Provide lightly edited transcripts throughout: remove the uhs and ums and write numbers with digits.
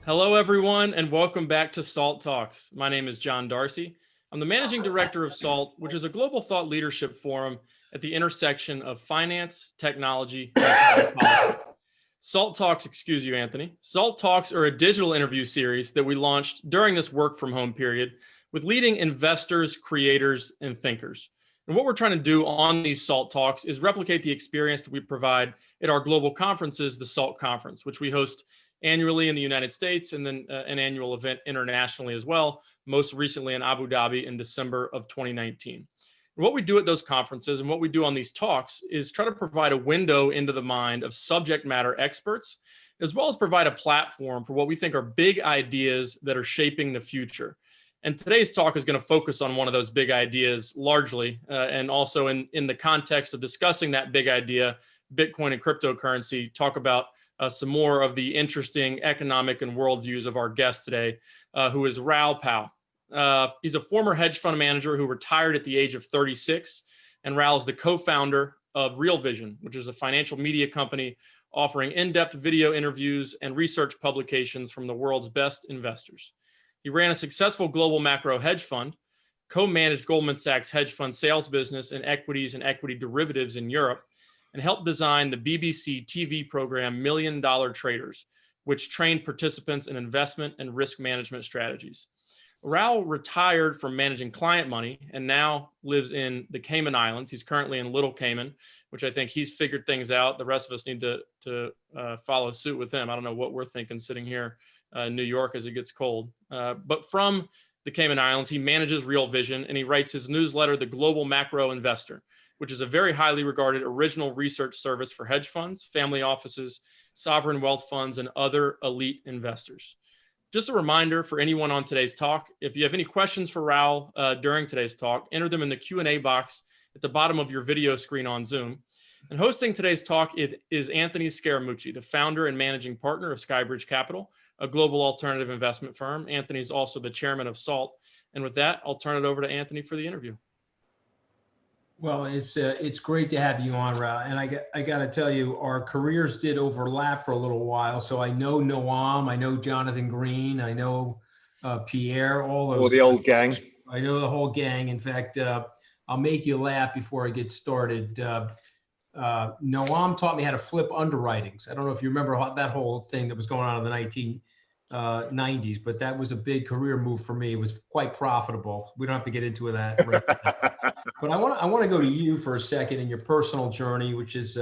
Hello, everyone, and welcome back to SALT Talks. My name is John Darcy. I'm the managing director of SALT, which is a global thought leadership forum at the intersection of finance, technology, and policy. SALT Talks, excuse you, Anthony. SALT Talks are a digital interview series that we launched during this work from home period with leading investors, creators, and thinkers. And what we're trying to do on these SALT Talks is replicate the experience that we provide at our global conferences, the SALT Conference, which we host annually in the United States, and then an annual event internationally as well, most recently in Abu Dhabi in December of 2019. And what we do at those conferences and what we do on these talks is try to provide a window into the mind of subject matter experts, as well as provide a platform for what we think are big ideas that are shaping the future. And today's talk is going to focus on one of those big ideas largely, and also in the context of discussing that big idea, Bitcoin and cryptocurrency, talk about some more of the interesting economic and worldviews of our guest today, who is Raoul Pal. He's a former hedge fund manager who retired at the age of 36, and Raoul is the co-founder of Real Vision, which is a financial media company offering in-depth video interviews and research publications from the world's best investors. He ran a successful global macro hedge fund, co-managed Goldman Sachs hedge fund sales business in equities and equity derivatives in Europe, and helped design the BBC TV program $1 Million Traders, which trained participants in investment and risk management strategies. Raoul retired from managing client money and now lives in the Cayman Islands. He's currently in Little Cayman, which I think he's figured things out. The rest of us need to follow suit with him. I don't know what we're thinking sitting here in New York as it gets cold. But from the Cayman Islands, he manages Real Vision, and he writes his newsletter, The Global Macro Investor, which is a very highly regarded original research service for hedge funds, family offices, sovereign wealth funds, and other elite investors. Just a reminder for anyone on today's talk, if you have any questions for Raoul during today's talk, enter them in the Q&A box at the bottom of your video screen on Zoom. And hosting today's talk is Anthony Scaramucci, the founder and managing partner of Skybridge Capital, a global alternative investment firm. Anthony is also the chairman of SALT. And with that, I'll turn it over to Anthony for the interview. Well, it's great to have you on, Raoul. And I got to tell you, our careers did overlap for a little while. So I know Noam, I know Jonathan Green, I know Pierre, all those. Or the old gang. I know the whole gang. In fact, I'll make you laugh before I get started. Noam taught me how to flip underwritings. I don't know if you remember that whole thing that was going on in the 1990s, but that was a big career move for me. It was quite profitable. We don't have to get into that right now. But I want to go to you for a second in your personal journey, which is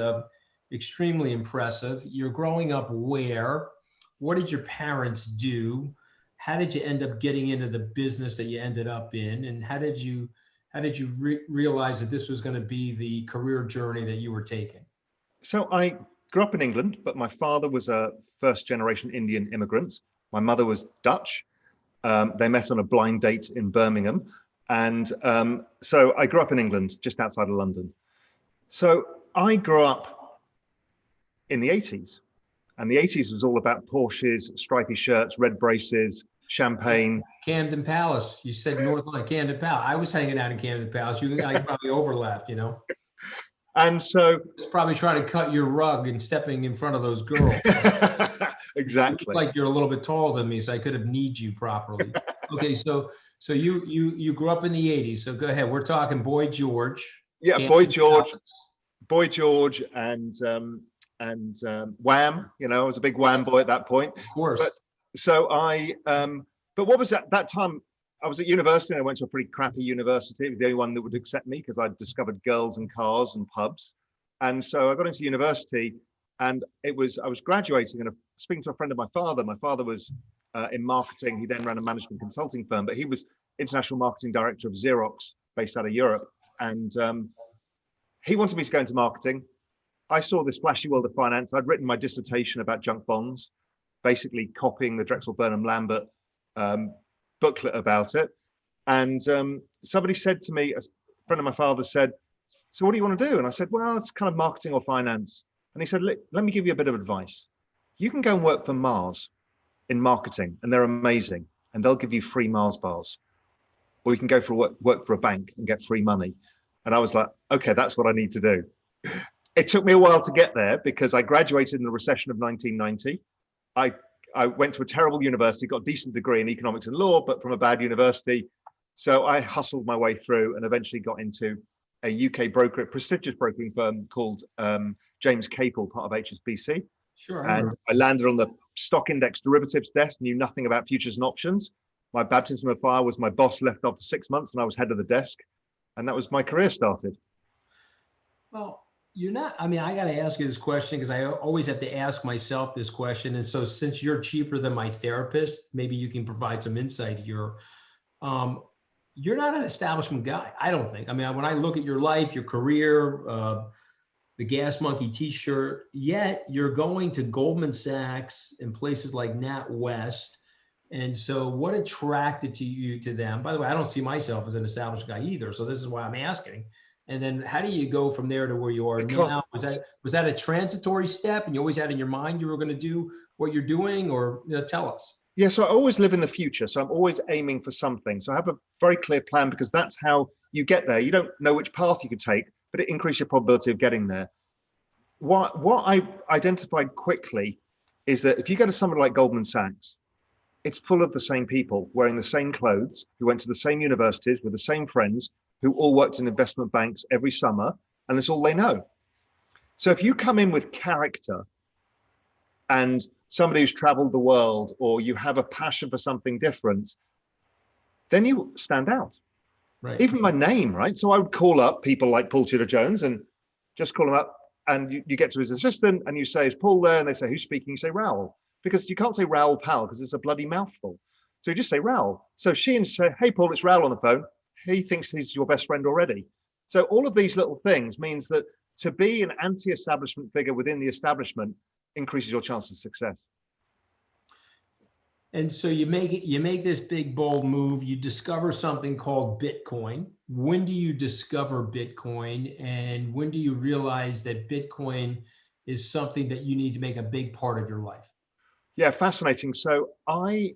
extremely impressive. You're growing up where? What did your parents do? How did you end up getting into the business that you ended up in? And how did you realize that this was going to be the career journey that you were taking? So I grew up in England, but my father was a first-generation Indian immigrant. My mother was Dutch. They met on a blind date in Birmingham. And so I grew up in England, just outside of London. So I grew up in the 80s. And the 80s was all about Porsches, stripy shirts, red braces, champagne. Camden Palace. You said North Line, Camden Palace. I was hanging out in Camden Palace. You and I probably overlapped, you know. And so it's probably trying to cut your rug and stepping in front of those girls. Exactly. You look like you're a little bit taller than me, so I could have kneed you properly. Okay, so you grew up in the 80s. So go ahead. We're talking Boy George. Yeah, Boy George, and Wham. You know, I was a big Wham boy at that point. Of course. But what was that time? I was at university, and I went to a pretty crappy university. It was the only one that would accept me because I'd discovered girls and cars and pubs. And so I got into university, and I was graduating, and speaking to a friend of my father. My father was in marketing. He then ran a management consulting firm, but he was international marketing director of Xerox, based out of Europe. And he wanted me to go into marketing. I saw this flashy world of finance. I'd written my dissertation about junk bonds, basically copying the Drexel Burnham Lambert booklet about it. And somebody said to me, a friend of my father said, "So what do you want to do?" And I said, "Well, it's kind of marketing or finance." And he said, "Let me give you a bit of advice. You can go and work for Mars in marketing, and they're amazing, and they'll give you free Mars bars. Or you can go for work for a bank and get free money." And I was like, okay, that's what I need to do. It took me a while to get there because I graduated in the recession of 1990. I went to a terrible university, got a decent degree in economics and law, but from a bad university. So I hustled my way through and eventually got into a UK prestigious brokering firm called James Capel, part of HSBC. Sure. And I landed on the stock index derivatives desk, knew nothing about futures and options. My baptism of fire was my boss left after 6 months and I was head of the desk. And that was my career started. Well, you're not, I mean, I got to ask you this question because I always have to ask myself this question. And so since you're cheaper than my therapist, maybe you can provide some insight here. You're not an establishment guy, I don't think. I mean, when I look at your life, your career, the Gas Monkey t-shirt, yet you're going to Goldman Sachs and places like NatWest. And so what attracted you to them? By the way, I don't see myself as an established guy either. So this is why I'm asking. And then how do you go from there to where you are now? Was that a transitory step and you always had in your mind you were going to do what you're doing, or tell us? Yeah, so I always live in the future. So I'm always aiming for something. So I have a very clear plan because that's how you get there. You don't know which path you could take, but it increases your probability of getting there. What I identified quickly is that if you go to somebody like Goldman Sachs, it's full of the same people wearing the same clothes, who went to the same universities with the same friends, who all worked in investment banks every summer, and that's all they know. So if you come in with character and somebody who's traveled the world, or you have a passion for something different, then you stand out. Right. Even my name, right? So I would call up people like Paul Tudor Jones and just call him up, and you get to his assistant and you say, is Paul there? And they say, who's speaking? You say, Raoul, because you can't say Raoul Pal because it's a bloody mouthful. So you just say Raoul. So she and say, hey, Paul, it's Raoul on the phone. He thinks he's your best friend already. So all of these little things means that to be an anti-establishment figure within the establishment increases your chance of success. And so you make this big, bold move. You discover something called Bitcoin. When do you discover Bitcoin? And when do you realize that Bitcoin is something that you need to make a big part of your life? Yeah, fascinating. So I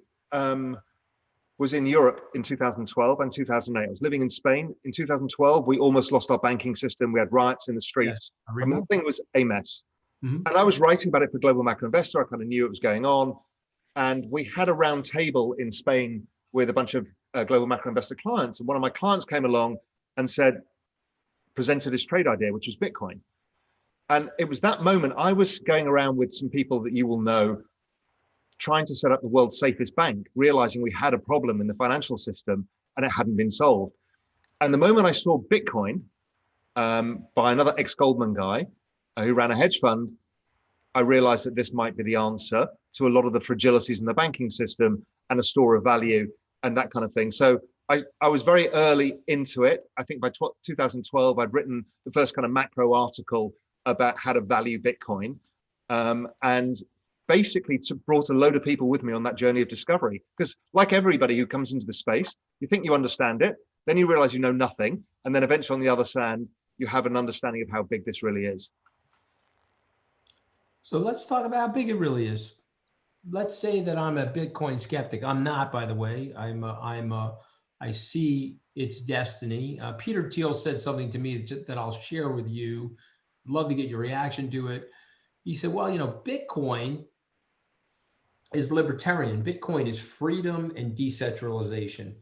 was in Europe in 2012 and 2008. I was living in Spain. In 2012, we almost lost our banking system. We had riots in the streets. Yes, I remember. The thing was a mess. Mm-hmm. And I was writing about it for Global Macro Investor. I kind of knew it was going on. And we had a round table in Spain with a bunch of Global Macro Investor clients. And one of my clients came along and presented his trade idea, which was Bitcoin. And it was that moment I was going around with some people that you will know, trying to set up the world's safest bank, realizing we had a problem in the financial system and it hadn't been solved. And the moment I saw Bitcoin by another ex-Goldman guy who ran a hedge fund, I realized that this might be the answer to a lot of the fragilities in the banking system and a store of value and that kind of thing. So I was very early into it. I think by 2012, I'd written the first kind of macro article about how to value Bitcoin. And basically brought a load of people with me on that journey of discovery. Because like everybody who comes into the space, you think you understand it, then you realize you know nothing. And then eventually on the other side, you have an understanding of how big this really is. So let's talk about how big it really is. Let's say that I'm a Bitcoin skeptic. I'm not, by the way. I see its destiny. Peter Thiel said something to me that I'll share with you. I'd love to get your reaction to it. He said, well, Bitcoin is libertarian. Bitcoin is freedom and decentralization.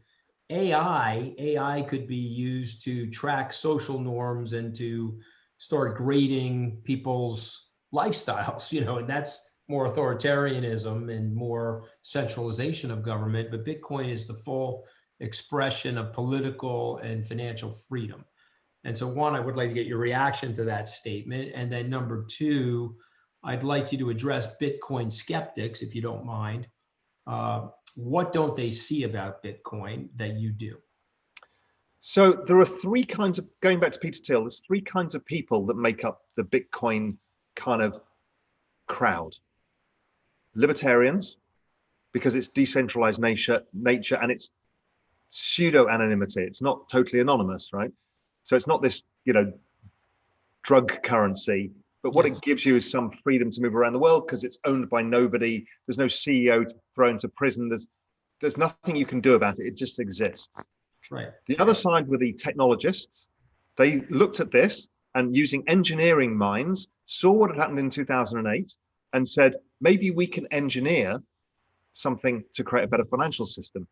AI could be used to track social norms and to start grading people's lifestyles, and that's more authoritarianism and more centralization of government. But Bitcoin is the full expression of political and financial freedom. And so one, I would like to get your reaction to that statement. And then number two, I'd like you to address Bitcoin skeptics, if you don't mind. What don't they see about Bitcoin that you do? So there are three kinds of, going back to Peter Thiel, there's three kinds of people that make up the Bitcoin kind of crowd. Libertarians, because it's decentralized nature and it's pseudo anonymity. It's not totally anonymous, right? So it's not this, drug currency, but what it gives you is some freedom to move around the world because it's owned by nobody. There's no CEO thrown to prison. There's nothing you can do about it. It just exists. Right. The other side were the technologists. They looked at this and using engineering minds, saw what had happened in 2008 and said, maybe we can engineer something to create a better financial system.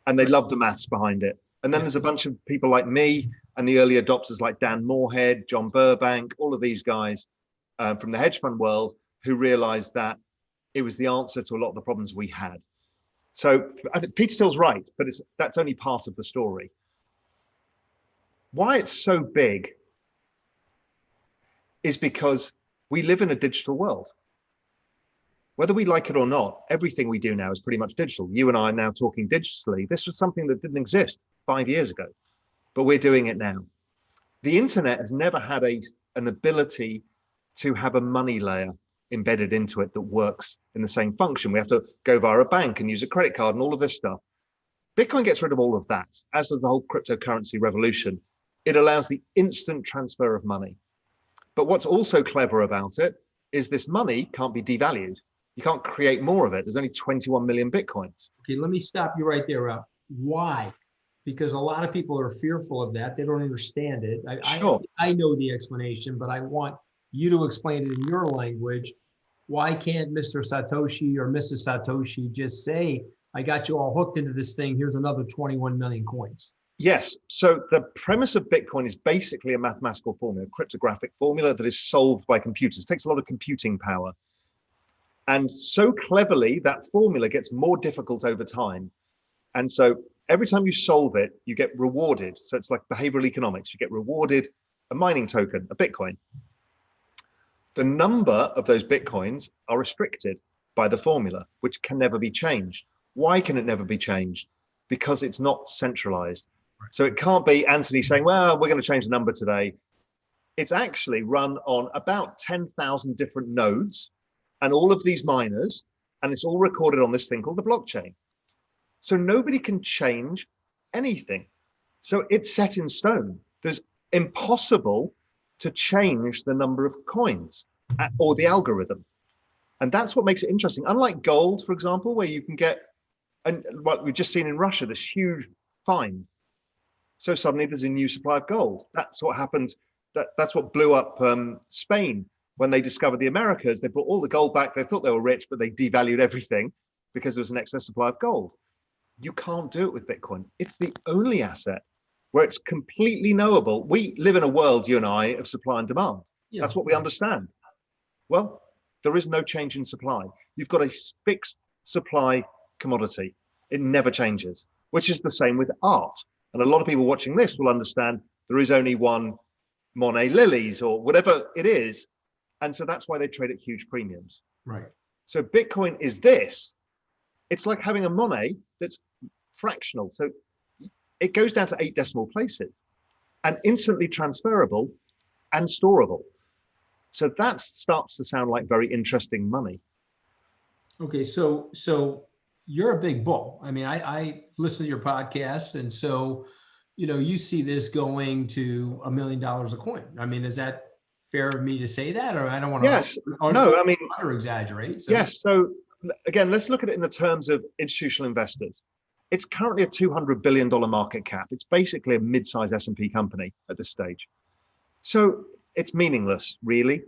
And they love the maths behind it. And then there's a bunch of people like me and the early adopters like Dan Moorhead, John Burbank, all of these guys from the hedge fund world who realized that it was the answer to a lot of the problems we had. So I think Peter Thiel's right, but that's only part of the story. Why it's so big is because we live in a digital world. Whether we like it or not, everything we do now is pretty much digital. You and I are now talking digitally. This was something that didn't exist 5 years ago, but we're doing it now. The internet has never had an ability to have a money layer embedded into it that works in the same function. We have to go via a bank and use a credit card and all of this stuff. Bitcoin gets rid of all of that, as does the whole cryptocurrency revolution. It allows the instant transfer of money. But what's also clever about it is this money can't be devalued. You can't create more of it. There's only 21 million Bitcoins. Okay, let me stop you right there, Rob. Why? Because a lot of people are fearful of that. They don't understand it. Sure. I know the explanation, but I want you to explain it in your language. Why can't Mr. Satoshi or Mrs. Satoshi just say, I got you all hooked into this thing, here's another 21 million coins? Yes. So the premise of Bitcoin is basically a mathematical formula, a cryptographic formula that is solved by computers. It takes a lot of computing power. And so cleverly, that formula gets more difficult over time. And so every time you solve it, you get rewarded. So it's like behavioral economics. You get rewarded a mining token, a Bitcoin. The number of those Bitcoins are restricted by the formula, which can never be changed. Why can it never be changed? Because it's not centralized. So it can't be Anthony saying, well, we're going to change the number today. It's actually run on about 10,000 different nodes and all of these miners, and it's all recorded on this thing called the blockchain. So nobody can change anything. So it's set in stone. There's impossible to change the number of coins or the algorithm. And that's what makes it interesting. Unlike gold, for example, where you can get, and what we've just seen in Russia, this huge find. So suddenly there's a new supply of gold. That's what happened. That's what blew up Spain when they discovered the Americas. They brought all the gold back. They thought they were rich, but they devalued everything because there was an excess supply of gold. You can't do it with Bitcoin. It's the only asset where it's completely knowable. We live in a world, you and I, of supply and demand. Yeah. That's what we understand. Well, there is no change in supply. You've got a fixed supply commodity. It never changes, which is the same with art. And a lot of people watching this will understand there is only one Monet lilies or whatever it is. And so that's why they trade at huge premiums. Right. So Bitcoin is this. It's like having a Monet that's fractional. So it goes down to 8 decimal places and instantly transferable and storable. So that starts to sound like very interesting money. Okay, so you're a big bull. I mean, I listen to your podcast, and so you see this going to $1 million a coin. I mean, is that fair of me to say that, or I don't want to? Yes. No, I mean, under exaggerate. So. Yes. So again, let's look at it in the terms of institutional investors. It's currently a $200 billion market cap. It's basically a mid-sized S&P company at this stage. So it's meaningless, really.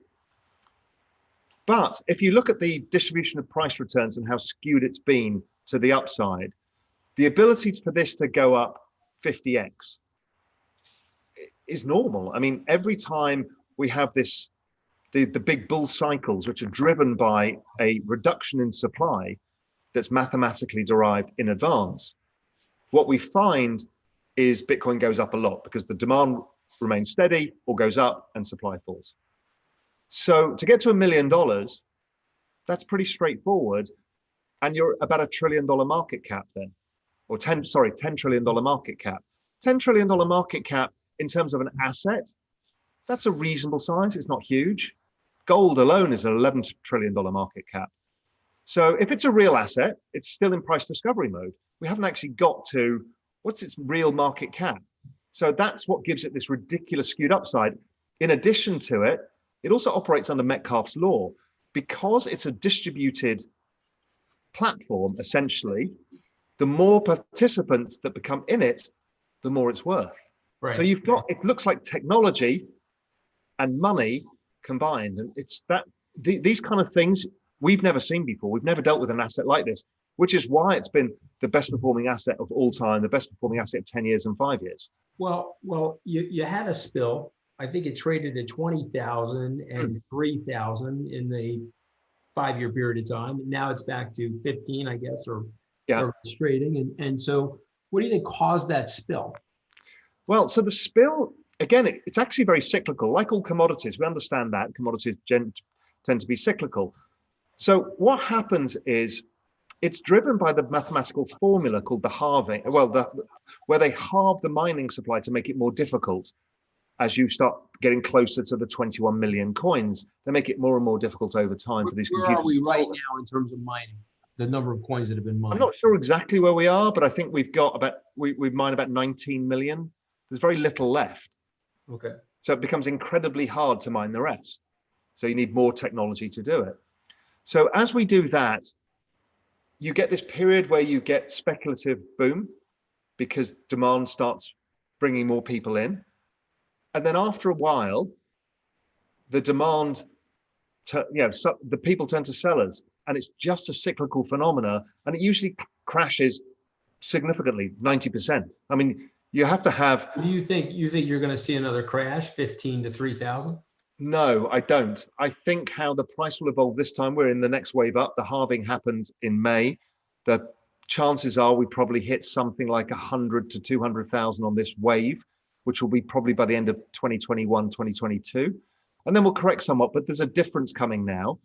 But if you look at the distribution of price returns and how skewed it's been to the upside, the ability for this to go up 50x is normal. I mean, every time we have this, the big bull cycles, which are driven by a reduction in supply that's mathematically derived in advance, what we find is Bitcoin goes up a lot because the demand remains steady or goes up and supply falls. So to get to $1 million, that's pretty straightforward. And you're about $1 trillion market cap then, or $10 trillion market cap. $10 trillion market cap in terms of an asset, that's a reasonable size. It's not huge. Gold alone is an $11 trillion market cap. So if it's a real asset, it's still in price discovery mode. We haven't actually got to what's its real market cap. So that's what gives it this ridiculous skewed upside. In addition to it, it also operates under Metcalfe's law. Because it's a distributed platform, essentially, the more participants that become in it, the more it's worth. Right. So you've got, it looks like technology and money combined. And it's that these kind of things we've never seen before. We've never dealt with an asset like this, which is why it's been the best performing asset of all time, the best performing asset of 10 years and 5 years. Well, you had a spill. I think it traded at 20,000 and 3,000 in the 5-year period of time. Now it's back to 15, I guess, or it's trading. And so what do you think caused that spill? Well, so the spill, again, it's actually very cyclical. Like all commodities, we understand that commodities tend to be cyclical. So what happens is it's driven by the mathematical formula called the halving, where they halve the mining supply to make it more difficult. As you start getting closer to the 21 million coins, they make it more and more difficult over time for these computers. Where are we right now in terms of mining? The number of coins that have been mined? I'm not sure exactly where we are, but I think we've mined about 19 million. There's very little left. Okay. So it becomes incredibly hard to mine the rest. So you need more technology to do it. So as we do that, you get this period where you get speculative boom because demand starts bringing more people in. And then after a while, the demand, the people turn to sellers, and it's just a cyclical phenomena, and it usually crashes significantly, 90%. I mean, you have to have. Do you think you're going to see another crash, 15 to 3,000? No, I don't. I think how the price will evolve this time, we're in the next wave up. The halving happened in May. The chances are we probably hit something like 100 to 200,000 on this wave, which will be probably by the end of 2021, 2022. And then we'll correct somewhat, but there's a difference coming now.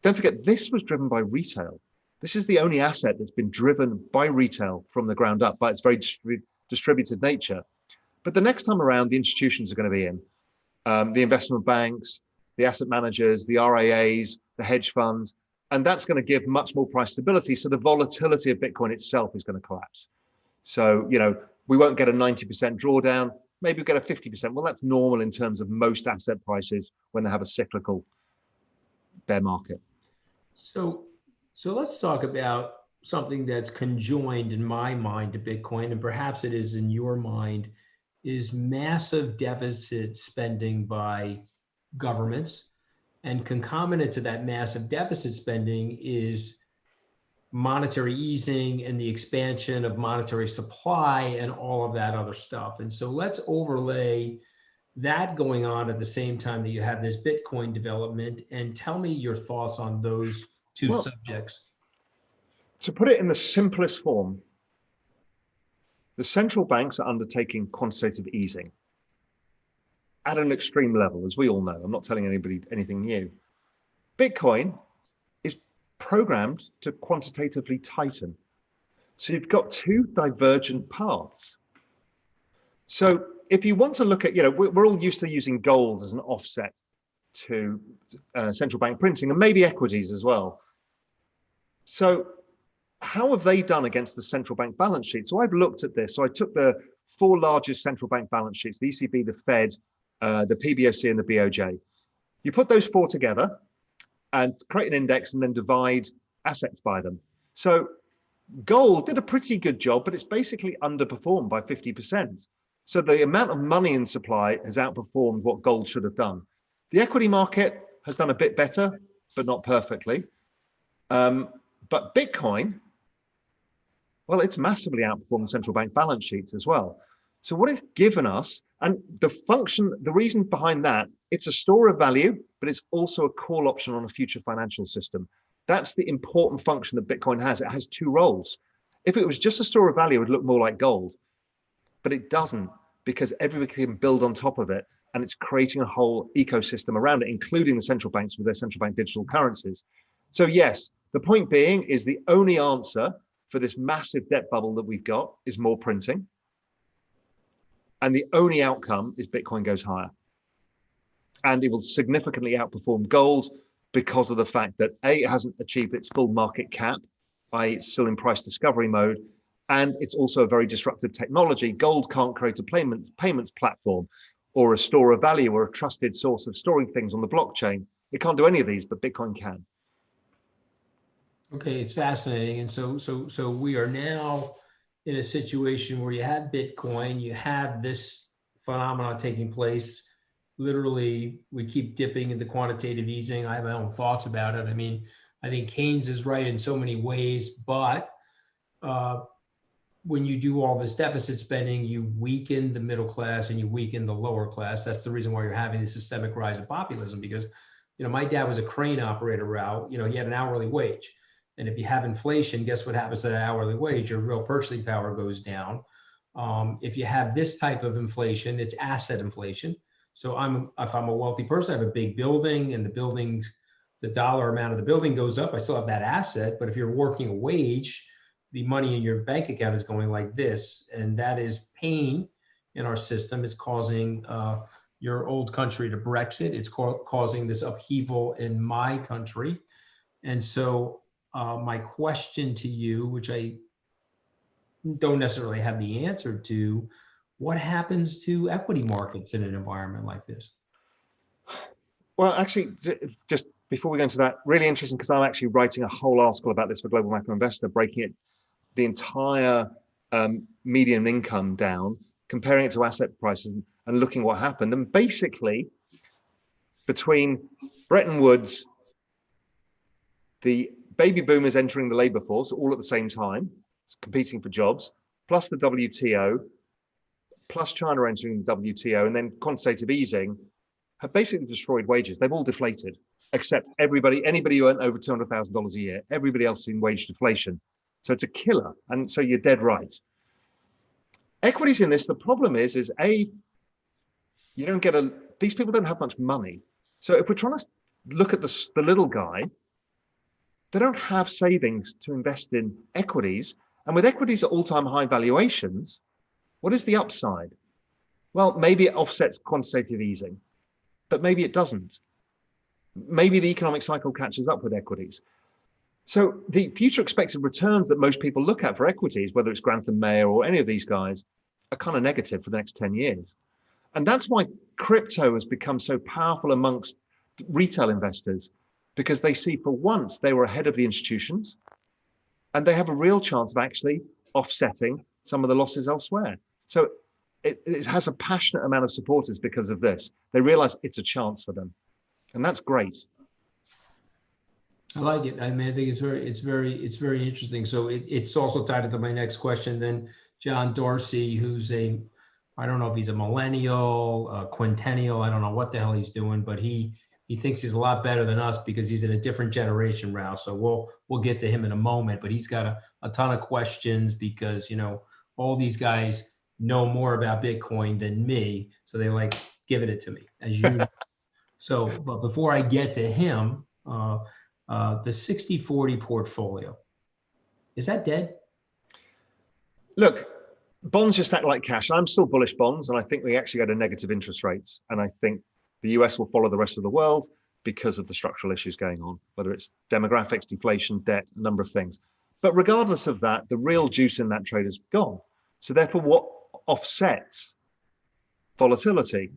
Don't forget, this was driven by retail. This is the only asset that's been driven by retail from the ground up, by its very distributed nature. But the next time around, the institutions are going to be in. The investment banks, the asset managers, the RIAs, the hedge funds, and that's going to give much more price stability. So the volatility of Bitcoin itself is going to collapse. So, we won't get a 90% drawdown, maybe we'll get a 50%. Well, that's normal in terms of most asset prices when they have a cyclical bear market. So let's talk about something that's conjoined in my mind to Bitcoin, and perhaps it is in your mind, is massive deficit spending by governments. And concomitant to that massive deficit spending is monetary easing and the expansion of monetary supply and all of that other stuff. And so let's overlay that going on at the same time that you have this Bitcoin development, and tell me your thoughts on those two subjects. To put it in the simplest form, the central banks are undertaking quantitative easing at an extreme level, as we all know. I'm not telling anybody anything new. Bitcoin is programmed to quantitatively tighten. So you've got two divergent paths. So if you want to look at, we're all used to using gold as an offset to central bank printing, and maybe equities as well. So how have they done against the central bank balance sheet? So I've looked at this. So I took the 4 largest central bank balance sheets, the ECB, the Fed, the PBOC, and the BOJ. You put those 4 together and create an index and then divide assets by them. So gold did a pretty good job, but it's basically underperformed by 50%. So the amount of money in supply has outperformed what gold should have done. The equity market has done a bit better, but not perfectly. But Bitcoin, well, it's massively outperformed the central bank balance sheets as well. So what it's given us, and the reason behind that, it's a store of value, but it's also a call option on a future financial system. That's the important function that Bitcoin has. It has 2 roles. If it was just a store of value, it would look more like gold, but it doesn't, because everybody can build on top of it, and it's creating a whole ecosystem around it, including the central banks with their central bank digital currencies. So yes, the point being is the only answer for this massive debt bubble that we've got is more printing. And the only outcome is Bitcoin goes higher. And it will significantly outperform gold because of the fact that A, it hasn't achieved its full market cap, i.e. it's still in price discovery mode. And it's also a very disruptive technology. Gold can't create a payments platform or a store of value or a trusted source of storing things on the blockchain. It can't do any of these, but Bitcoin can. Okay, it's fascinating. And so we are now in a situation where you have Bitcoin, you have this phenomenon taking place. Literally, we keep dipping into quantitative easing. I have my own thoughts about it. I mean, I think Keynes is right in so many ways, but when you do all this deficit spending, you weaken the middle class and you weaken the lower class. That's the reason why you're having the systemic rise of populism, because, my dad was a crane operator, Raoul. He had an hourly wage. And if you have inflation, guess what happens to that hourly wage? Your real purchasing power goes down. If you have this type of inflation, it's asset inflation. So if I'm a wealthy person, I have a big building, and the dollar amount of the building goes up. I still have that asset. But if you're working a wage, the money in your bank account is going like this. And that is pain in our system. It's causing your old country to Brexit. It's causing this upheaval in my country. And so my question to you, which I don't necessarily have the answer to, what happens to equity markets in an environment like this? Well, actually, just before we go into that, really interesting, because I'm actually writing a whole article about this for Global Macro Investor, breaking it, the entire median income down, comparing it to asset prices and looking what happened. And basically, between Bretton Woods, the baby boomers entering the labor force all at the same time, competing for jobs, plus the WTO, plus China entering the WTO, and then quantitative easing, have basically destroyed wages. They've all deflated, except anybody who earned over $200,000 a year. Everybody else is in wage deflation. So it's a killer. And so you're dead right. Equities in this, the problem is A, you don't get these people don't have much money. So if we're trying to look at the little guy, they don't have savings to invest in equities. And with equities at all-time high valuations, what is the upside? Well, maybe it offsets quantitative easing, but maybe it doesn't. Maybe the economic cycle catches up with equities. So the future expected returns that most people look at for equities, whether it's Grantham Mayer or any of these guys, are kind of negative for the next 10 years. And that's why crypto has become so powerful amongst retail investors, because they see for once they were ahead of the institutions and they have a real chance of actually offsetting some of the losses elsewhere. So it has a passionate amount of supporters because of this. They realize it's a chance for them. And that's great. I like it. I mean, I think it's very interesting. So it's also tied into my next question. Then John Dorsey, who's I don't know if he's a millennial, a quintennial, I don't know what the hell he's doing, but he thinks he's a lot better than us because he's in a different generation, Raoul. So we'll get to him in a moment, but he's got a ton of questions because, all these guys know more about Bitcoin than me. So they like giving it to me, as you know. So, but before I get to him, the 60-40 portfolio, is that dead? Look, bonds just act like cash. I'm still bullish bonds, and I think they actually go to negative interest rates. And I think the US will follow the rest of the world because of the structural issues going on, whether it's demographics, deflation, debt, a number of things. But regardless of that, the real juice in that trade is gone. So therefore, what offsets volatility?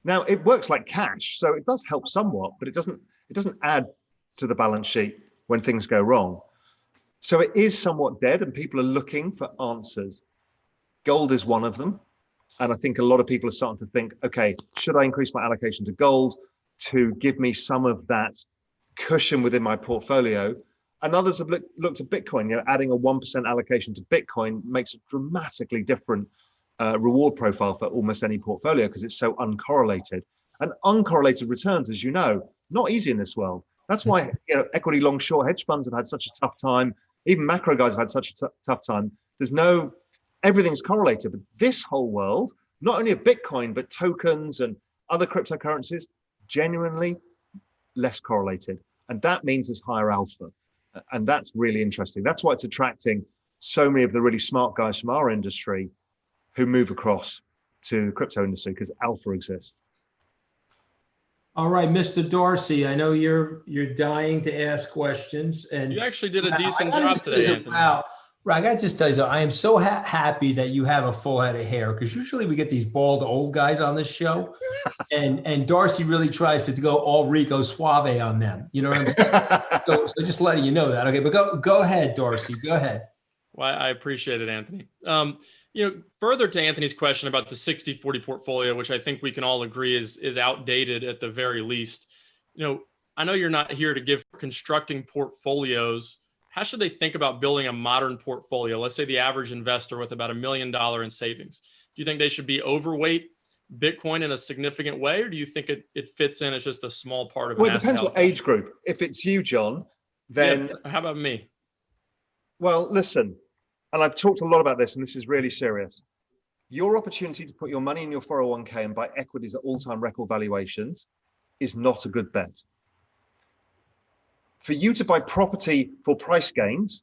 Now, it works like cash, so it does help somewhat, but it doesn't add to the balance sheet when things go wrong. So it is somewhat dead, and people are looking for answers. Gold is one of them. And I think a lot of people are starting to think, okay, should I increase my allocation to gold to give me some of that cushion within my portfolio? And others have looked at Bitcoin. Adding a 1% allocation to Bitcoin makes a dramatically different reward profile for almost any portfolio because it's so uncorrelated. And uncorrelated returns, as you know, not easy in this world. That's why equity long short hedge funds have had such a tough time. Even macro guys have had such a tough time. Everything's correlated, but this whole world, not only of Bitcoin, but tokens and other cryptocurrencies, genuinely less correlated. And that means there's higher alpha. And that's really interesting. That's why it's attracting so many of the really smart guys from our industry who move across to the crypto industry because alpha exists. All right, Mr. Dorsey, I know you're dying to ask questions. And you actually did a decent job today, Anthony. Wow. I got to just tell you, I am so happy that you have a full head of hair because usually we get these bald old guys on this show, and Darcy really tries to go all Rico Suave on them. You know what I'm saying? so just letting you know that. Okay, but go ahead, Darcy. Go ahead. Well, I appreciate it, Anthony. Further to Anthony's question about the 60-40 portfolio, which I think we can all agree is outdated at the very least. I know you're not here to give constructing portfolios. How should they think about building a modern portfolio? Let's say the average investor with about $1 million in savings. Do you think they should be overweight Bitcoin in a significant way, or do you think it fits in as just a small part of an Well, it asset depends what allocation? age group. If it's you, John, then, Yeah, how about me? well, listen, and I've talked a lot about this, and this is really serious. Your opportunity to put your money in your 401k and buy equities at all-time record valuations is not a good bet. For you to buy property for price gains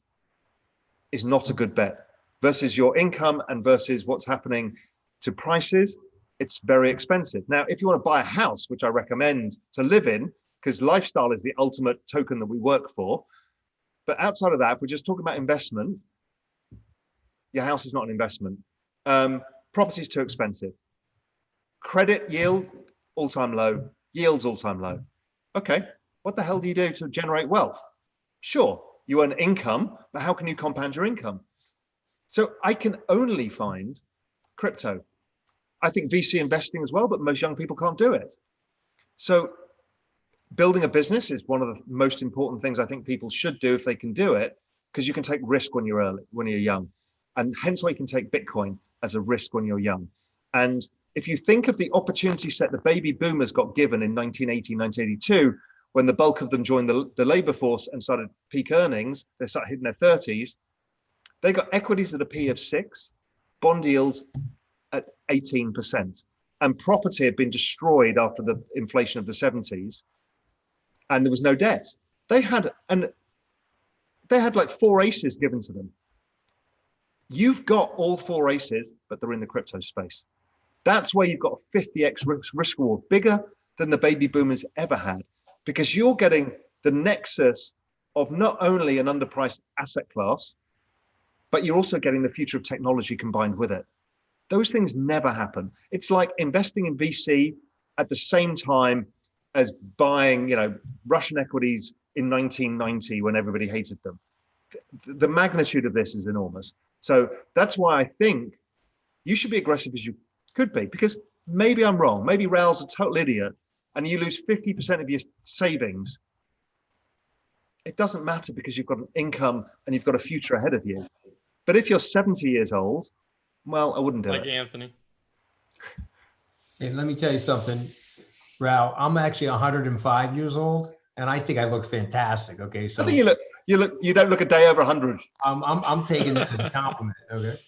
is not a good bet. Versus your income and versus what's happening to prices, it's very expensive. Now, if you want to buy a house, which I recommend to live in, because lifestyle is the ultimate token that we work for. But outside of that, if we're just talking about investment, your house is not an investment. Property is too expensive. Credit yield, all-time low. Yields, all-time low. Okay, what the hell do you do to generate wealth? Sure, you earn income, but how can you compound your income? So I can only find crypto. I think VC investing as well, but most young people can't do it. So building a business is one of the most important things I think people should do if they can do it, because you can take risk when you're early, when you're young. And hence why you can take Bitcoin as a risk when you're young. And if you think of the opportunity set the baby boomers got given in 1980, 1982, when the bulk of them joined the labor force and started peak earnings, they started hitting their 30s, they got equities at a P of 6, bond yields at 18%. And property had been destroyed after the inflation of the 70s, and there was no debt. They had like 4 aces given to them. You've got all 4 aces, but they're in the crypto space. That's where you've got a 50x risk reward, bigger than the baby boomers ever had, because you're getting the nexus of not only an underpriced asset class, but you're also getting the future of technology combined with it. Those things never happen. It's like investing in VC at the same time as buying, Russian equities in 1990 when everybody hated them. The magnitude of this is enormous. So that's why I think you should be aggressive as you could be, because maybe I'm wrong. Maybe Raoul's a total idiot and you lose 50% of your savings. It doesn't matter because you've got an income and you've got a future ahead of you. But if you're 70 years old, well, I wouldn't do it. Like Anthony. Hey, let me tell you something, Raoul. I'm actually 105 years old, and I think I look fantastic. Okay, so I think you don't look a day over 100. I'm taking that as a compliment. Okay,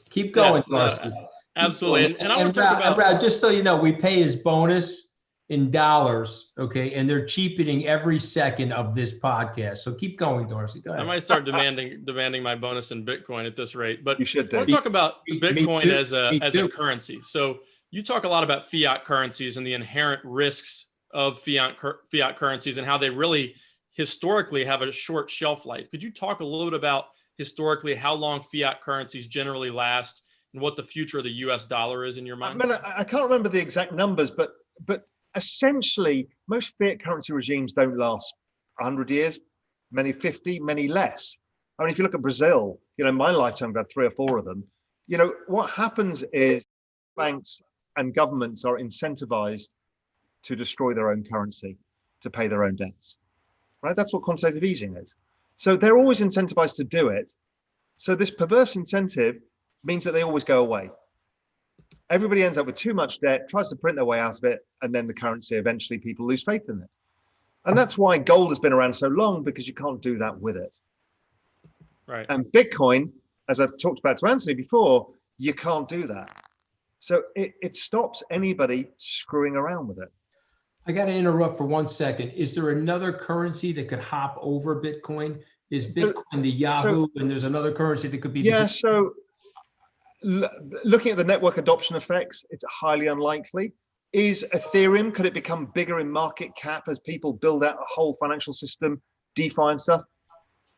keep going, Darcy. Absolutely. And I want to talk about Raoul, just so you know, we pay his bonus in dollars, okay, and they're cheapening every second of this podcast. So keep going, Darcy. Go ahead. I might start demanding my bonus in Bitcoin at this rate. But You should do. I want to talk about Bitcoin too. as a Me too. currency. So you talk a lot about fiat currencies and the inherent risks of fiat currencies and how they really historically have a short shelf life. Could you talk a little bit about historically how long fiat currencies generally last and what the future of the US dollar is in your mind? I can't remember the exact numbers, but essentially most fiat currency regimes don't last 100 years, many 50, many less. I mean, if you look at Brazil, in my lifetime, I've had 3 or 4 of them. What happens is banks and governments are incentivized to destroy their own currency, to pay their own debts, right? That's what quantitative easing is. So they're always incentivized to do it. So this perverse incentive means that they always go away. Everybody ends up with too much debt, tries to print their way out of it, and then the currency, eventually people lose faith in it. And that's why gold has been around so long, because you can't do that with it. Right. And Bitcoin, as I've talked about to Anthony before, you can't do that. So it stops anybody screwing around with it. I got to interrupt for 1 second. Is there another currency that could hop over Bitcoin? Is Bitcoin the Yahoo, and there's another currency that could be? Yeah, so looking at the network adoption effects, it's highly unlikely. Is Ethereum, could it become bigger in market cap as people build out a whole financial system, DeFi and stuff?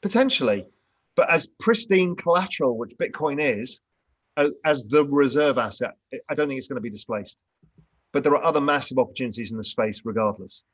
Potentially. But as pristine collateral, which Bitcoin is, as the reserve asset, I don't think it's going to be displaced. But there are other massive opportunities in the space regardless.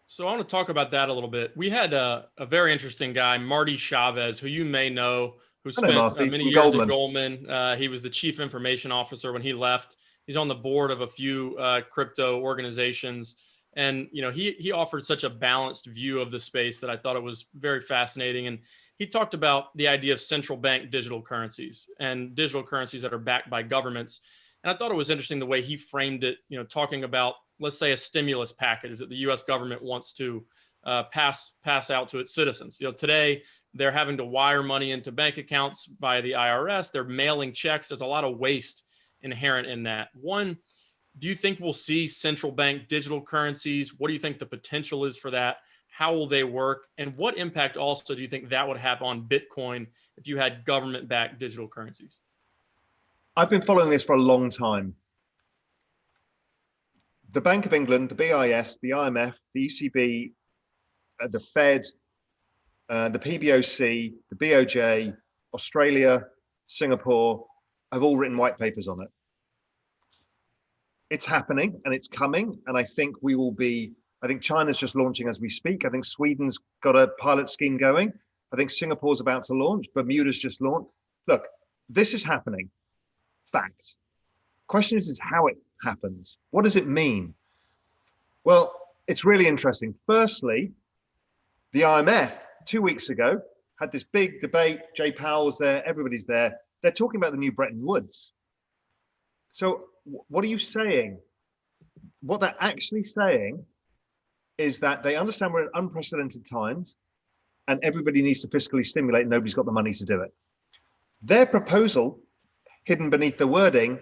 So I want to talk about that a little bit. We had a very interesting guy, Marty Chavez, who you may know, who spent many years at Goldman. He was the chief information officer when he left. He's on the board of a few crypto organizations. And, he offered such a balanced view of the space that I thought it was very fascinating. And he talked about the idea of central bank digital currencies and digital currencies that are backed by governments. And I thought it was interesting the way he framed it, talking about, let's say, a stimulus package that the US government wants to pass out to its citizens. Today they're having to wire money into bank accounts via the IRS. They're mailing checks. There's a lot of waste inherent in that. One, do you think we'll see central bank digital currencies? What do you think the potential is for that? How will they work? And what impact also do you think that would have on Bitcoin if you had government-backed digital currencies? I've been following this for a long time. The Bank of England, the BIS, the IMF, the ECB, the Fed, the PBOC, the BOJ, Australia, Singapore have all written white papers on it. It's happening and it's coming. And I think China's just launching as we speak. I think Sweden's got a pilot scheme going. I think Singapore's about to launch. Bermuda's just launched. Look, this is happening. Fact. Question is how it happens. What does it mean? Well, it's really interesting. Firstly, the IMF 2 weeks ago had this big debate. Jay Powell was there. Everybody's there. They're talking about the new Bretton Woods. So what are you saying? What they're actually saying is that they understand we're in unprecedented times and everybody needs to fiscally stimulate and nobody's got the money to do it. Their proposal, hidden beneath the wording,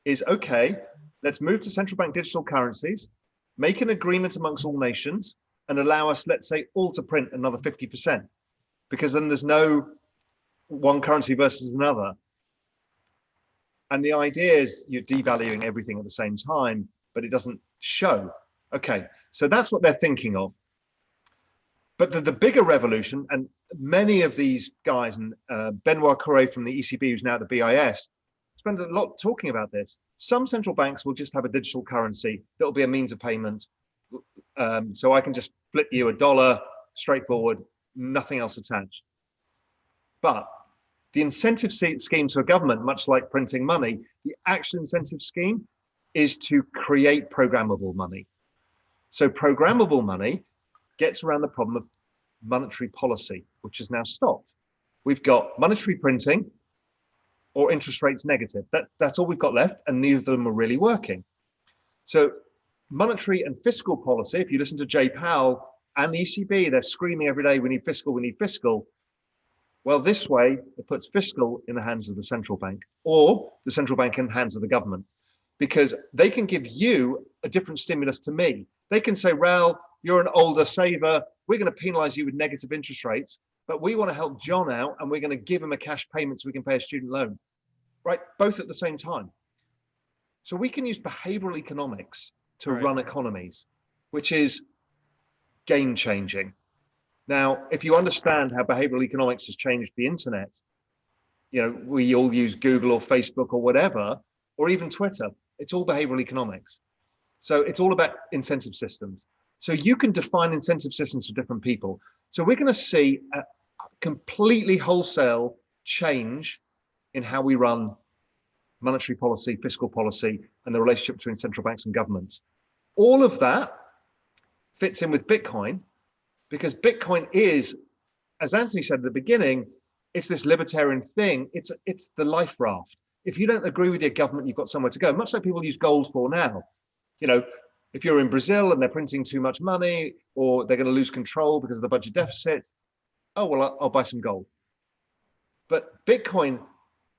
is okay, let's move to central bank digital currencies, make an agreement amongst all nations and allow us, let's say, all to print another 50%, because then there's no one currency versus another. And the idea is you're devaluing everything at the same time, but it doesn't show. Okay, so that's what they're thinking of. But the bigger revolution, and many of these guys, and Benoit Cœuré from the ECB, who's now at the BIS, spend a lot talking about this. Some central banks will just have a digital currency that will be a means of payment. So I can just flip you $1, straightforward, nothing else attached. But the incentive scheme to a government, much like printing money, the actual incentive scheme is to create programmable money. So programmable money gets around the problem of monetary policy, which has now stopped. We've got monetary printing or interest rates negative. That's all we've got left, and neither of them are really working. So monetary and fiscal policy, if you listen to Jay Powell and the ECB, they're screaming every day, we need fiscal, we need fiscal. Well, this way, it puts fiscal in the hands of the central bank, or the central bank in the hands of the government, because they can give you a different stimulus to me. They can say, Raoul, you're an older saver, we're going to penalize you with negative interest rates, but we want to help John out and we're going to give him a cash payment so we can pay a student loan, right? Both at the same time. So we can use behavioral economics to run economies, which is game changing. Now, if you understand how behavioral economics has changed the internet, we all use Google or Facebook or whatever, or even Twitter. It's all behavioral economics. So it's all about incentive systems. So you can define incentive systems for different people. So we're going to see a completely wholesale change in how we run monetary policy, fiscal policy, and the relationship between central banks and governments. All of that fits in with Bitcoin, because Bitcoin is, as Anthony said at the beginning, it's this libertarian thing. It's the life raft. If you don't agree with your government, you've got somewhere to go. Much like people use gold for now. If you're in Brazil and they're printing too much money, or they're going to lose control because of the budget deficit, oh, well, I'll buy some gold. But Bitcoin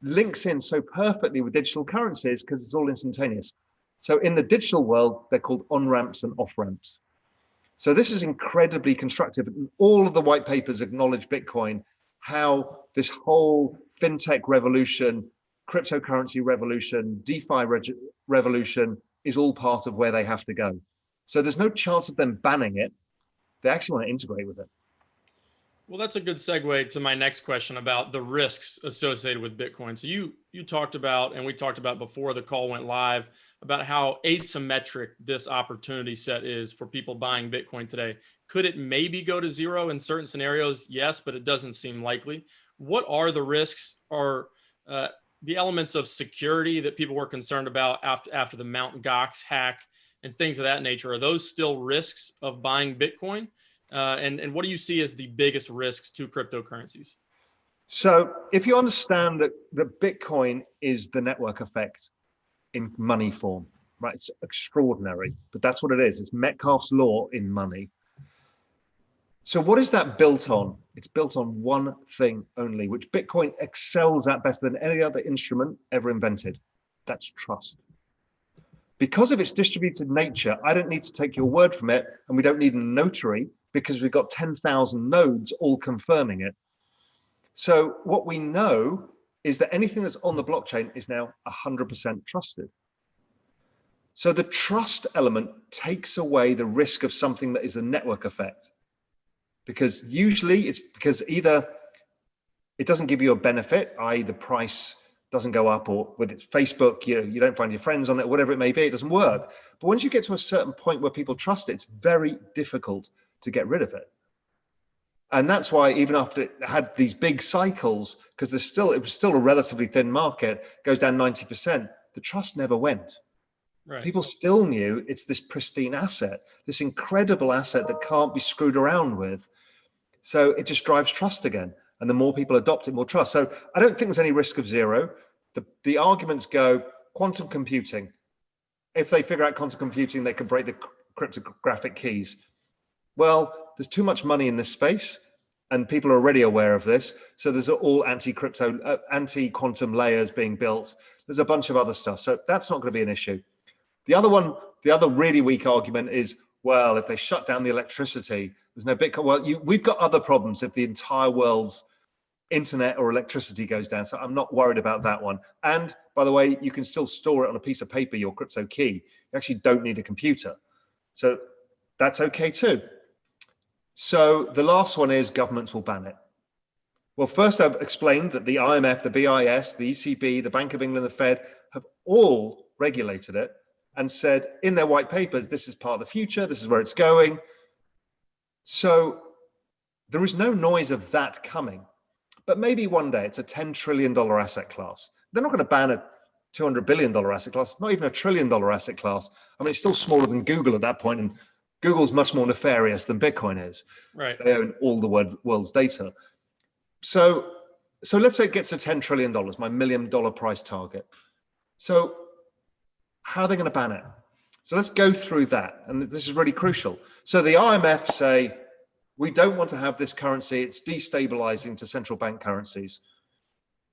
links in so perfectly with digital currencies because it's all instantaneous. So in the digital world, they're called on-ramps and off-ramps. So this is incredibly constructive. And all of the white papers acknowledge Bitcoin, how this whole fintech revolution, cryptocurrency revolution, DeFi revolution is all part of where they have to go. So there's no chance of them banning it. They actually want to integrate with it. Well, that's a good segue to my next question about the risks associated with Bitcoin. So you talked about, and we talked about before the call went live, about how asymmetric this opportunity set is for people buying Bitcoin today. Could it maybe go to zero in certain scenarios? Yes, but it doesn't seem likely. What are the risks, or the elements of security that people were concerned about after the Mt. Gox hack and things of that nature. Are those still risks of buying Bitcoin? And what do you see as the biggest risks to cryptocurrencies? So if you understand that Bitcoin is the network effect in money form, right? It's extraordinary, but that's what it is. It's Metcalfe's law in money. So what is that built on? It's built on one thing only, which Bitcoin excels at better than any other instrument ever invented. That's trust. Because of its distributed nature, I don't need to take your word from it, and we don't need a notary because we've got 10,000 nodes all confirming it. So what we know is that anything that's on the blockchain is now 100% trusted. So the trust element takes away the risk of something that is a network effect. Because usually it's because either it doesn't give you a benefit, i.e. the price doesn't go up, or with its Facebook, you don't find your friends on it, whatever it may be, it doesn't work. But once you get to a certain point where people trust it, it's very difficult to get rid of it. And that's why even after it had these big cycles, because it was still a relatively thin market, goes down 90%, the trust never went. Right. People still knew it's this pristine asset, this incredible asset that can't be screwed around with. So it just drives trust again. And the more people adopt it, more trust. So I don't think there's any risk of zero. The arguments go quantum computing. If they figure out quantum computing, they can break the cryptographic keys. Well, there's too much money in this space, and people are already aware of this. So there's all anti-quantum layers being built. There's a bunch of other stuff. So that's not going to be an issue. The other really weak argument is, well, if they shut down the electricity, there's no Bitcoin. Well, we've got other problems if the entire world's internet or electricity goes down. So I'm not worried about that one. And by the way, you can still store it on a piece of paper, your crypto key. You actually don't need a computer. So that's okay too. So the last one is governments will ban it. Well, first I've explained that the IMF, the BIS, the ECB, the Bank of England, the Fed have all regulated it and said in their white papers, this is part of the future, this is where it's going. So there is no noise of that coming. But maybe one day it's a $10 trillion asset class. They're not going to ban a $200 billion asset class, not even a $1 trillion asset class. I mean, it's still smaller than Google at that point, and Google's much more nefarious than Bitcoin is. Right. They own all the world's data. So let's say it gets to $10 trillion, my $1 million price target. So how are they going to ban it? So let's go through that. And this is really crucial. So the IMF say, we don't want to have this currency. It's destabilizing to central bank currencies.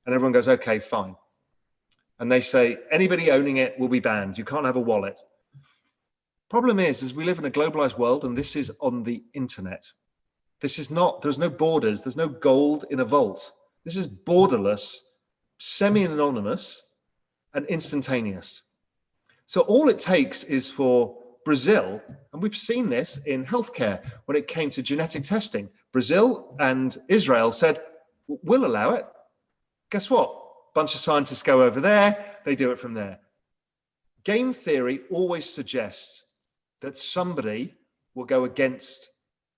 And everyone goes, okay, fine. And they say, anybody owning it will be banned. You can't have a wallet. Problem is we live in a globalized world, and this is on the internet. This is not, there's no borders. There's no gold in a vault. This is borderless, semi-anonymous, and instantaneous. So all it takes is for Brazil, and we've seen this in healthcare when it came to genetic testing. Brazil and Israel said, we'll allow it. Guess what? Bunch of scientists go over there, they do it from there. Game theory always suggests that somebody will go against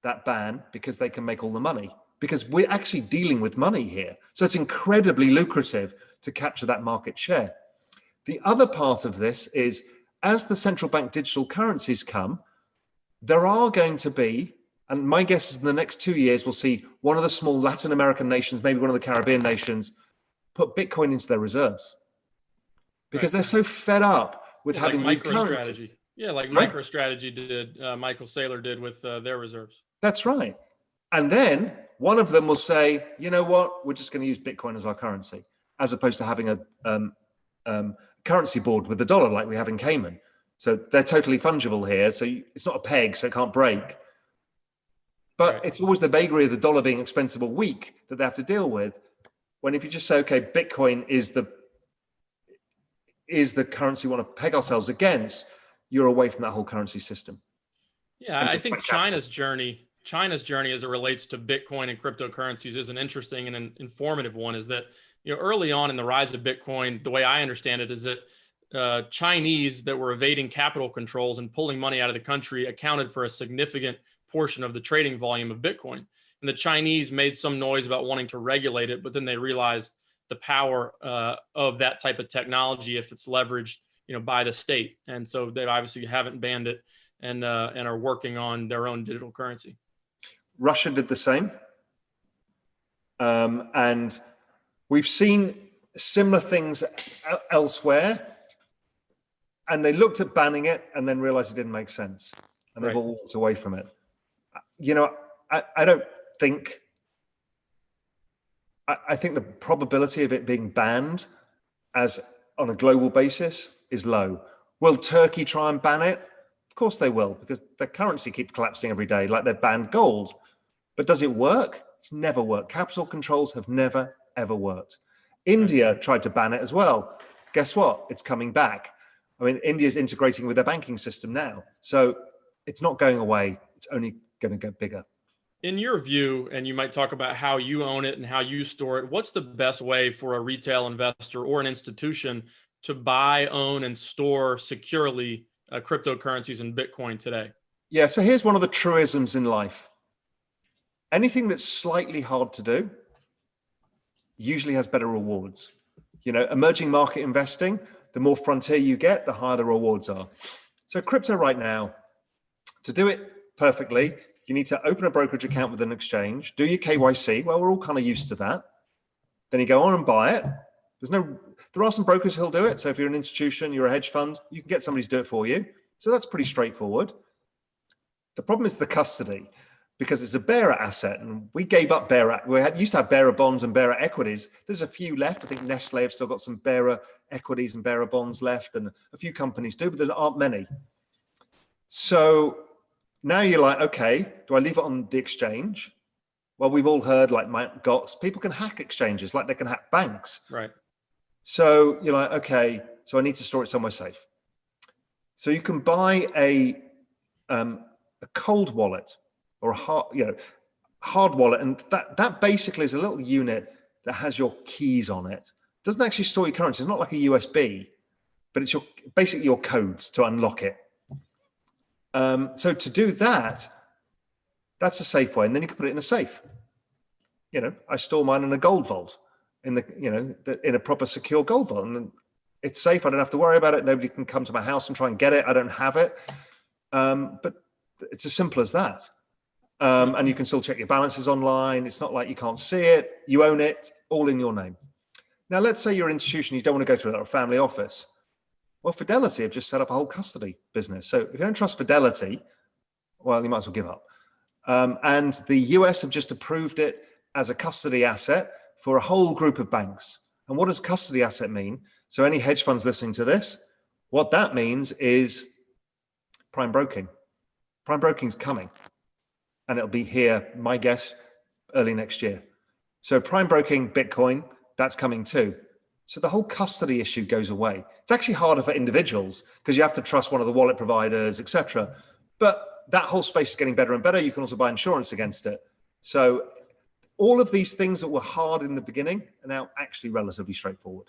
that ban because they can make all the money, because we're actually dealing with money here. So it's incredibly lucrative to capture that market share. The other part of this is, as the central bank digital currencies come, there are going to be, and my guess is in the next 2 years, we'll see one of the small Latin American nations, maybe one of the Caribbean nations, put Bitcoin into their reserves because they're so fed up with having like currency. MicroStrategy. Yeah, like MicroStrategy did, Michael Saylor did with their reserves. That's right. And then one of them will say, you know what, we're just going to use Bitcoin as our currency, as opposed to having a currency board with the dollar like we have in Cayman. So they're totally fungible here. So it's not a peg, so it can't break. But it's always the vagary of the dollar being expensive or weak that they have to deal with. When if you just say, okay, Bitcoin is the currency we want to peg ourselves against, you're away from that whole currency system. Yeah, I think China's journey as it relates to Bitcoin and cryptocurrencies is an interesting and an informative one. Is that, early on in the rise of Bitcoin, the way I understand it is that Chinese that were evading capital controls and pulling money out of the country accounted for a significant portion of the trading volume of Bitcoin. And the Chinese made some noise about wanting to regulate it, but then they realized the power of that type of technology, if it's leveraged by the state. And so they obviously haven't banned it and are working on their own digital currency. Russia did the same. And we've seen similar things elsewhere. And they looked at banning it and then realized it didn't make sense. And they've all walked away from it. I don't think, I think the probability of it being banned as on a global basis is low. Will Turkey try and ban it? Of course they will, because their currency keeps collapsing every day, like they've banned gold. But does it work? It's never worked. Capital controls have never, ever worked. India tried to ban it as well. Guess what? It's coming back. I mean, India's integrating with their banking system now. So it's not going away. It's only going to get bigger. In your view, and you might talk about how you own it and how you store it, what's the best way for a retail investor or an institution to buy, own, and store securely cryptocurrencies and Bitcoin today? Yeah, so here's one of the truisms in life. Anything that's slightly hard to do usually has better rewards. Emerging market investing, the more frontier you get, the higher the rewards are. So crypto right now, to do it perfectly, you need to open a brokerage account with an exchange, do your KYC. Well, we're all kind of used to that. Then you go on and buy it. There are some brokers who'll do it. So if you're an institution, you're a hedge fund, you can get somebody to do it for you. So that's pretty straightforward. The problem is the custody, because it's a bearer asset, and we gave up bearer. Used to have bearer bonds and bearer equities. There's a few left. I think Nestle have still got some bearer equities and bearer bonds left, and a few companies do, but there aren't many. So now you're like, okay, do I leave it on the exchange? Well, we've all heard, like Mt. Gox, people can hack exchanges like they can hack banks. Right. So you're like, okay, so I need to store it somewhere safe. So you can buy a cold wallet or a hard wallet, and that basically is a little unit that has your keys on it. It doesn't actually store your currency. It's not like a USB, but it's basically your codes to unlock it. So to do that, that's a safe way, and then you can put it in a safe. I store mine in a gold vault, in a proper secure gold vault, and it's safe. I don't have to worry about it. Nobody can come to my house and try and get it. I don't have it, but it's as simple as that. And you can still check your balances online. It's not like you can't see it. You own it, all in your name. Now, let's say you're an institution, you don't want to go to a family office. Well, Fidelity have just set up a whole custody business. So if you don't trust Fidelity, well, you might as well give up. And the US have just approved it as a custody asset for a whole group of banks. And what does custody asset mean? So any hedge funds listening to this, what that means is prime broking. Prime broking is coming. And it'll be here, my guess, early next year. So prime broking, Bitcoin, that's coming too. So the whole custody issue goes away. It's actually harder for individuals because you have to trust one of the wallet providers, etc. But that whole space is getting better and better. You can also buy insurance against it. So all of these things that were hard in the beginning are now actually relatively straightforward.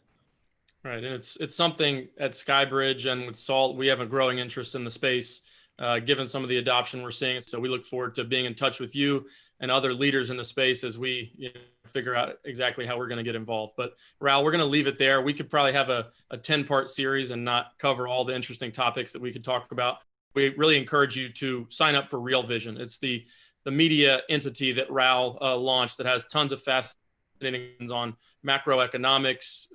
Right, and it's something at Skybridge and with Salt, we have a growing interest in the space. Given some of the adoption we're seeing. So we look forward to being in touch with you and other leaders in the space as we figure out exactly how we're going to get involved. But Raoul, we're going to leave it there. We could probably have a 10-part series and not cover all the interesting topics that we could talk about. We really encourage you to sign up for Real Vision. It's the media entity that Raoul launched that has tons of fascinating things on macroeconomics,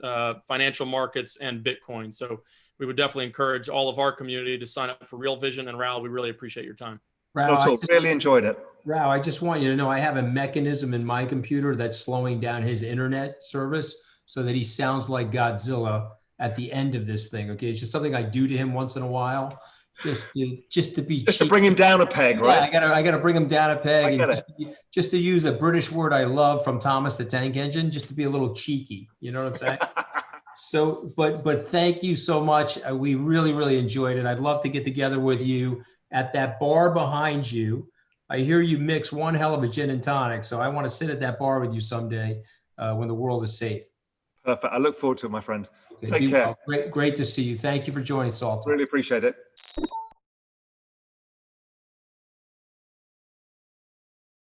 financial markets, and Bitcoin. So we would definitely encourage all of our community to sign up for Real Vision. And Raoul, we really appreciate your time. Raoul, really enjoyed it. Raoul, I just want you to know I have a mechanism in my computer that's slowing down his internet service so that he sounds like Godzilla at the end of this thing. Okay, it's just something I do to him once in a while, just to bring him down a peg, right? Yeah, I gotta bring him down a peg, and just to use a British word I love from Thomas the Tank Engine, just to be a little cheeky. You know what I'm saying? So, but thank you so much. We really, really enjoyed it. I'd love to get together with you at that bar behind you. I hear you mix one hell of a gin and tonic. So I want to sit at that bar with you someday when the world is safe. Perfect. I look forward to it, my friend. Okay, take care. Well. Great to see you. Thank you for joining Salt Talk. Really appreciate it.